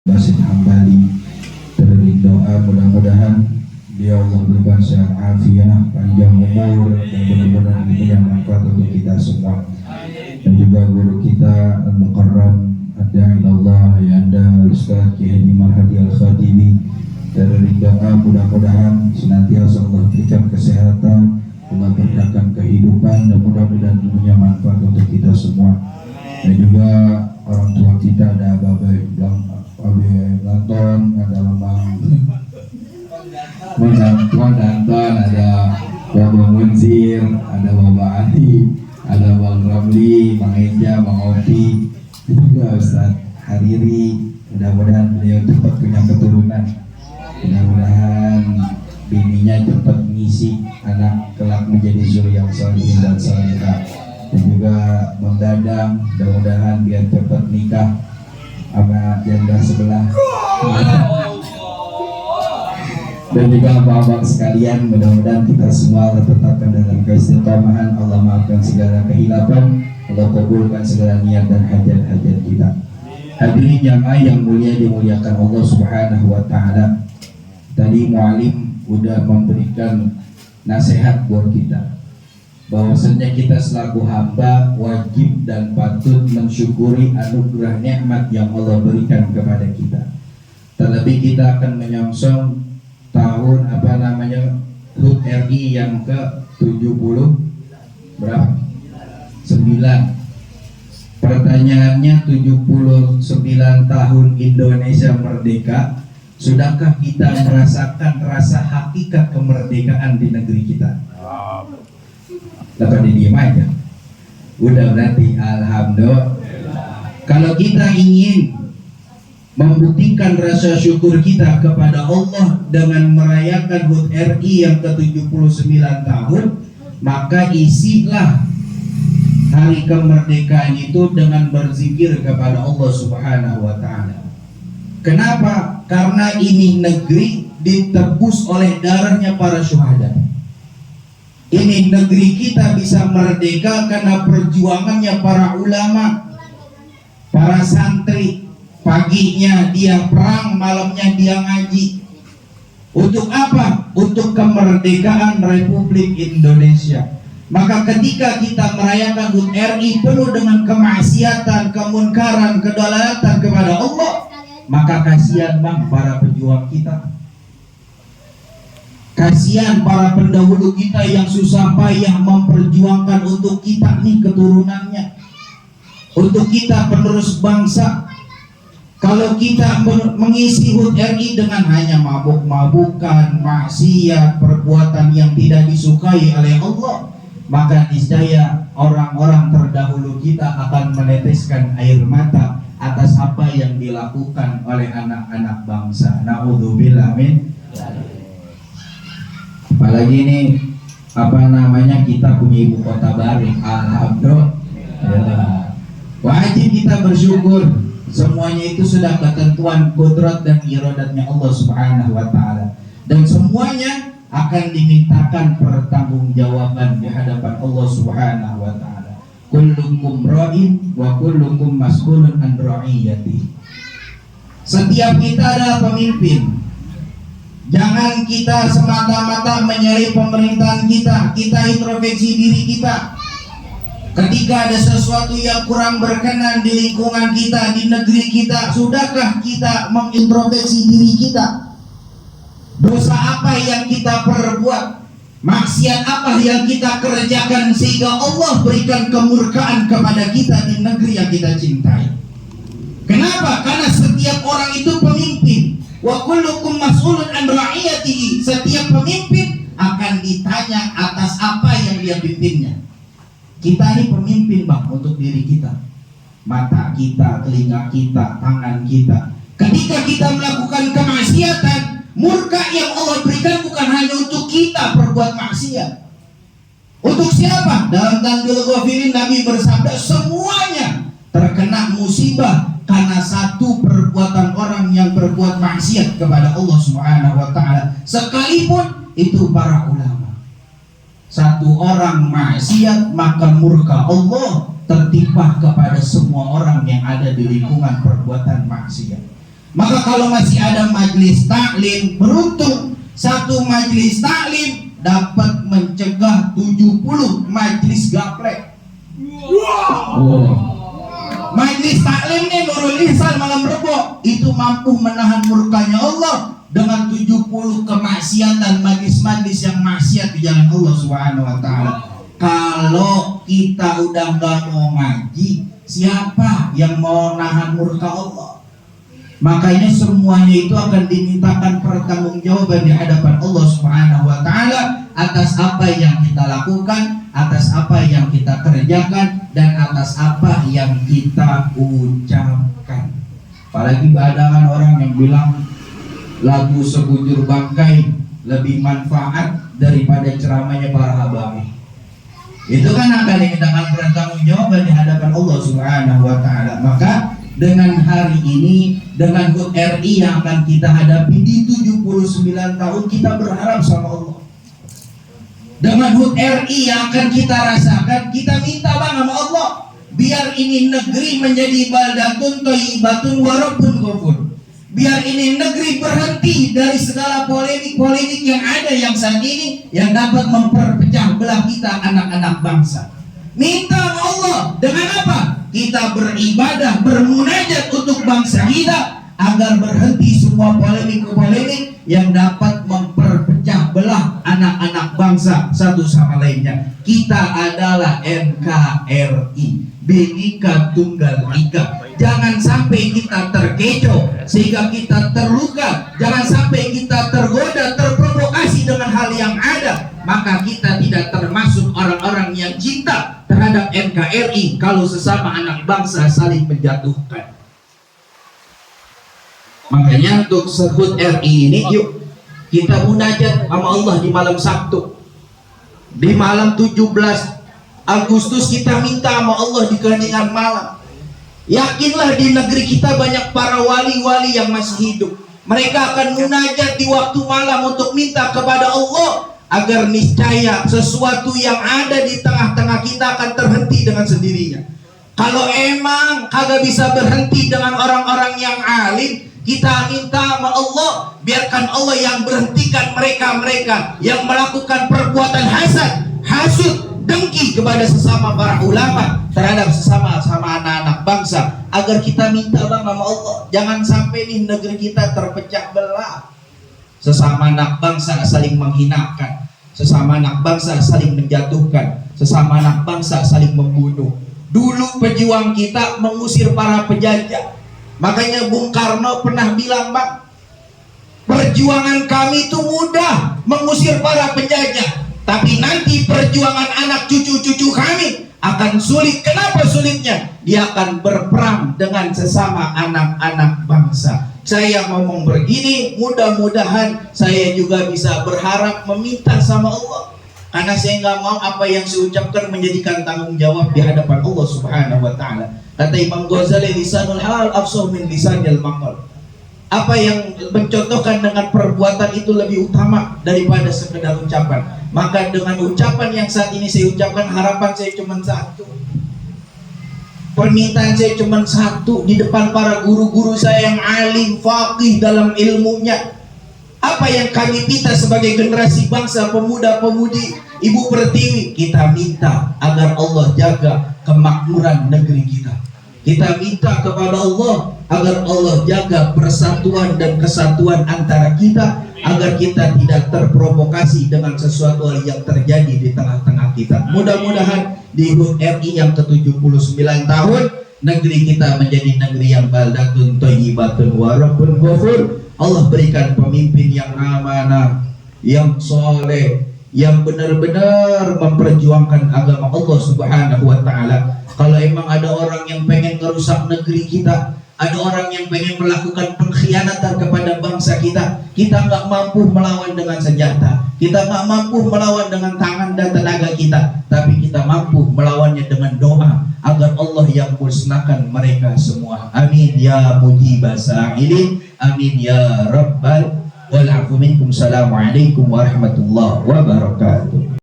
Basit Hambali. Terlebih doa mudah-mudahan dia Allah berikan sehat afiat, panjang umur, dan benar-benar ilmu yang manfaat untuk kita semua. Dan juga guru kita Al-Mukarram Ad-Da'i Allah Yanda Ustaz Kiai Marhadi Al-Khatibi. Terlebih doa mudah-mudahan senantiasa Allah berikan kesehatan, Allah berkahkan kehidupan, dan mudah-mudahan ilmunya manfaat untuk kita semua. Dan juga orang tua kita ada Bapak Blanton, ada Bang Danton, ada Bapak Munzir, ada Bapak Ali, ada Bang Ramli, Bang Eja, Bang Opi, juga Ustaz Hariri. Mudah-mudahan beliau cepat punya keturunan, mudah-mudahan bininya cepat mengisi anak kelak menjadi zuriyah salihin dan salihah. Dan juga Bang Dadang, mudah-mudahan biar cepat nikah sama janda sebelah. Dan juga abang-abang sekalian, mudah-mudahan kita semua tetapkan dalam keistiqomahan. Allah maafkan segala kehilapan, Allah kabulkan segala niat dan hajat-hajat kita. Hadirin jamaah yang mulia dimuliakan Allah Subhanahu wa taala. Tadi mualim udah memberikan nasihat buat kita, bahwasanya kita selaku hamba wajib dan patut mensyukuri anugerah nikmat yang Allah berikan kepada kita. Terlebih kita akan menyongsong tahun HUT RI yang ke-70 berapa? 9. Pertanyaannya, 79 tahun Indonesia merdeka. Sudahkah kita merasakan rasa hakikat kemerdekaan di negeri kita? Dapat diem aja. Udah berarti alhamdulillah. Kalau kita ingin membuktikan rasa syukur kita kepada Allah dengan merayakan HUT RI yang ke-79 tahun, maka isilah hari kemerdekaan itu dengan berzikir kepada Allah Subhanahu wa taala. Kenapa? Karena ini negeri ditebus oleh darahnya para syuhada. Ini negeri kita bisa merdeka karena perjuangannya para ulama, para santri. Paginya dia perang, malamnya dia ngaji. Untuk apa? Untuk kemerdekaan Republik Indonesia. Maka ketika kita merayakan HUT RI penuh dengan kemaksiatan, kemunkaran, kedalalatan kepada Allah, maka kasihan bang para pejuang kita, kasihan para pendahulu kita yang susah payah memperjuangkan untuk kita nih keturunannya, untuk kita penerus bangsa. Kalau kita mengisi HUT RI dengan hanya mabuk-mabukan, maksiat, perbuatan yang tidak disukai oleh Allah, maka niscaya orang-orang terdahulu kita akan meneteskan air mata atas apa yang dilakukan oleh anak-anak bangsa. Na'udzubillah min. Apalagi ini kita punya ibu kota baru. Alhamdulillah. Wajib kita bersyukur. Semuanya itu sudah ketentuan qudrat dan iradatnya Allah Subhanahu wa taala. Dan semuanya akan dimintakan pertanggungjawaban di hadapan Allah Subhanahu wa taala. Kullukum ra'in wa kullukum mas'ulun an ra'iyati. Setiap kita adalah pemimpin. Jangan kita semata-mata menyalip pemerintahan kita. Kita introspeksi diri kita. Ketika ada sesuatu yang kurang berkenan di lingkungan kita, di negeri kita, sudahkah kita mengintrospeksi diri kita? Dosa apa yang kita perbuat? Maksiat apa yang kita kerjakan sehingga Allah berikan kemurkaan kepada kita di negeri yang kita cintai? Kenapa? Karena setiap orang itu pemimpin. Wa kullukum mas'ulun an ra'iyatihi. Setiap pemimpin akan ditanya atas apa yang dia pimpinnya. Kita ini pemimpin bang untuk diri kita. Mata kita, telinga kita, tangan kita. Ketika kita melakukan kemaksiatan, murka yang Allah berikan bukan hanya untuk kita berbuat maksiat. Untuk siapa? Dalam Tanzil Ghafirin Nabi bersabda, semuanya terkena musibah karena satu perbuatan orang yang berbuat maksiat kepada Allah Subhanahu wa taala, sekalipun itu para ulama. Satu orang maksiat maka murka Allah tertimpa kepada semua orang yang ada di lingkungan perbuatan maksiat. Maka kalau masih ada majelis taklim, beruntung satu majelis taklim dapat mencegah 70 majelis gaplek. Majelis taklim nih Nurul Ihsan Malam Rebo itu mampu menahan murkanya Allah dengan 70 kemaksiatan, majelis-majelis yang maksiat di jalan Allah Subhanahu wa taala. Kalau kita udah nggak mau ngaji, siapa yang mau nahan murka Allah? Makanya semuanya itu akan dimintakan pertanggungjawaban di hadapan Allah Subhanahu wa taala atas apa yang kita lakukan, atas apa yang kita kerjakan, dan atas apa yang kita ucapkan. Apalagi badangan orang yang bilang lagu Sebujur Bangkai lebih manfaat daripada ceramahnya para habaib. Itu kan akan dimintakan pertanggungjawaban di hadapan Allah Subhanahu wa taala. Maka dengan hari ini, dengan HUT RI yang akan kita hadapi di 79 tahun, kita berharap sama Allah. Dengan HUT RI yang akan kita rasakan, kita minta bang sama Allah, biar ini negeri menjadi baldatun thayyibatun wa rabbun ghafur. Biar ini negeri berhenti dari segala polemik-polemik yang ada yang saat ini, yang dapat memperpecah belah kita anak-anak bangsa. Minta sama Allah dengan apa? Kita beribadah, bermunajat untuk bangsa kita agar berhenti semua polemik-polemik yang dapat memperpecah belah anak-anak bangsa satu sama lainnya. Kita adalah NKRI, Bhinneka Tunggal Ika. Jangan sampai kita terkecoh sehingga kita terluka. Jangan sampai kita tergoda, terprovokasi dengan hal yang ada. Maka kita tidak termasuk orang-orang yang cinta terhadap NKRI kalau sesama anak bangsa saling menjatuhkan. Makanya untuk sebut RI ini, yuk kita munajat sama Allah di malam Sabtu. Di malam 17 Agustus kita minta sama Allah di keheningan malam. Yakinlah di negeri kita banyak para wali-wali yang masih hidup. Mereka akan munajat di waktu malam untuk minta kepada Allah agar niscaya sesuatu yang ada di tengah-tengah kita akan terhenti dengan sendirinya. Kalau emang kagak bisa berhenti dengan orang-orang yang alim, kita minta sama Allah, biarkan Allah yang berhentikan mereka-mereka yang melakukan perbuatan hasad, hasud, dengki kepada sesama para ulama terhadap sesama anak-anak bangsa. Agar kita minta sama Allah, jangan sampai nih negeri kita terpecah belah. Sesama anak bangsa saling menghinakan, sesama anak bangsa saling menjatuhkan, sesama anak bangsa saling membunuh. Dulu pejuang kita mengusir para penjajah. Makanya Bung Karno pernah bilang, Bang, perjuangan kami itu mudah mengusir para penjajah, tapi nanti perjuangan anak cucu-cucu kami akan sulit. Kenapa sulitnya? Dia akan berperang dengan sesama anak-anak bangsa. Saya ngomong begini, mudah-mudahan saya juga bisa berharap meminta sama Allah. Karena saya nggak mau apa yang saya ucapkan menjadikan tanggung jawab di hadapan Allah Subhanahu wa taala. Kata Imam Ghazali, lisanul hal afsah min lisanil maqal. Apa yang mencontohkan dengan perbuatan itu lebih utama daripada sekedar ucapan. Maka dengan ucapan yang saat ini saya ucapkan, harapan saya cuma satu. Permintaan saya cuma satu di depan para guru-guru saya yang alim, faqih dalam ilmunya. Apa yang kami minta sebagai generasi bangsa, pemuda-pemudi, ibu pertiwi, kita minta agar Allah jaga kemakmuran negeri kita. Kita minta kepada Allah agar Allah jaga persatuan dan kesatuan antara kita, agar kita tidak terprovokasi dengan sesuatu yang terjadi di tengah-tengah kita. Mudah-mudahan di HUT RI yang ke-79 tahun, negeri kita menjadi negeri yang baldatun thayyibatun wa rabbun ghafur. Allah berikan pemimpin yang amanah, yang soleh, yang benar-benar memperjuangkan agama Allah Subhanahu wa taala. Kalau emang ada orang yang pengen merusak negeri kita, ada orang yang pengen melakukan pengkhianatan kepada bangsa kita, kita nggak mampu melawan dengan senjata, kita nggak mampu melawan dengan tangan dan tenaga kita, tapi kita mampu melawannya dengan doa agar Allah yang musnahkan mereka semua. Amin ya mujibas sa'ilin, amin ya rabbal wal afu minkum. Assalamualaikum warahmatullahi wabarakatuh.